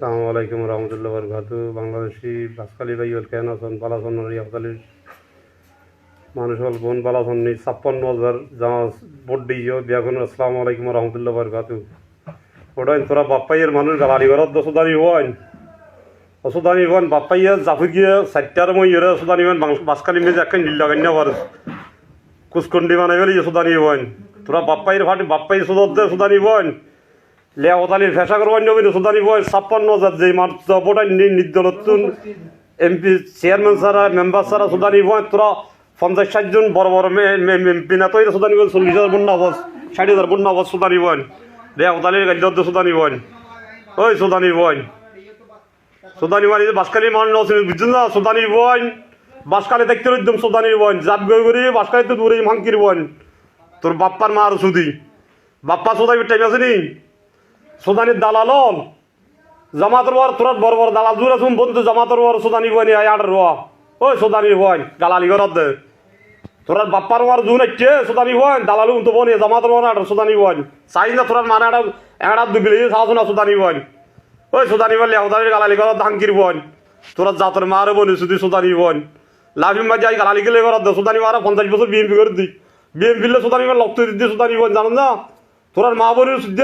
আসসালামু আলাইকুম রহমতুল্লাহ বরকাতু। বাংলাদেশি বাসকালী ভাই কেন আছেন? বালাসন রিয়াকালির মানুষ হল বোন বালাসন 56,000 যা ভোট দিও বিয়াখন। আসসালামু আলাইকুম রহমতুল্লাহ বরকাতু। ওটাই তোরা বাপ্পাইয়ের মানুষ গালারি ঘরত সুদানি হন অসুদানি হন বাপ্পাইয়া জাফু গিয়ে 4টার মই সুদানি হন বাসকালী মেজ একটা নীলাগান্য বার কুসকন্ডি মানে গেলে সুদানি হন তোরা বাপ্পাইয়ের ফাটি বাপ্পাই সুদত সুদানি হন লেওতালির ফেসা করবেন নবীন সুদানি বয় 56,000 যে মাত্রা নির্দলতুন এমপি চেয়ারম্যান সারা মেম্বার সারা সুদানি বয় তোরা 50-60 জন বড় বড় এমপি না তৈরি সুদানি বয় 40,000 বন্যা আবাস 60,000 বন্যা আবাস সুদানি বয় লেওতালির গাদ্য সুদানি বয় ওই সুদানি বয় সুদানি মানে বাসকালি মান বুঝছেন না সুদানি বয় বাসকালে দেখতে একদম সুদানি বয় জাত গই করি বাসকালে তো দূরে ভাঙকির বয় তোর বাপ্পার মা আর সুদি বাপ্পা সুদাই টাইম আছে নি সুদানির দালাল জামাতের বর তোর বড় বড় দালাল দূর আসুন বন্ধু জামাতের বর সুদানি বনি আটার রোয়া ওই সুদানি বই গালালি ঘরত দে তোর বাপ্পার বর জুন একটে সুদানি বই দালালু তো বনি জামাতের বর আটার সুদানি বই চাই না তোর মানে একটা দুবিলি সাহস না সুদানি বই ওই সুদানি বল লেওদানির গালালি ঘরত ধানকির বই তোর জাতের মারে বনি সুদি সুদানি বই লাভিম বা যাই গালালি গেলে ঘরত দে সুদানি মারা 50 বছর বিএমপি করে দি বিএমপি সুদানি লক্ত দিদি সুদানি বই জানো না তোর মা বনির সুদ্য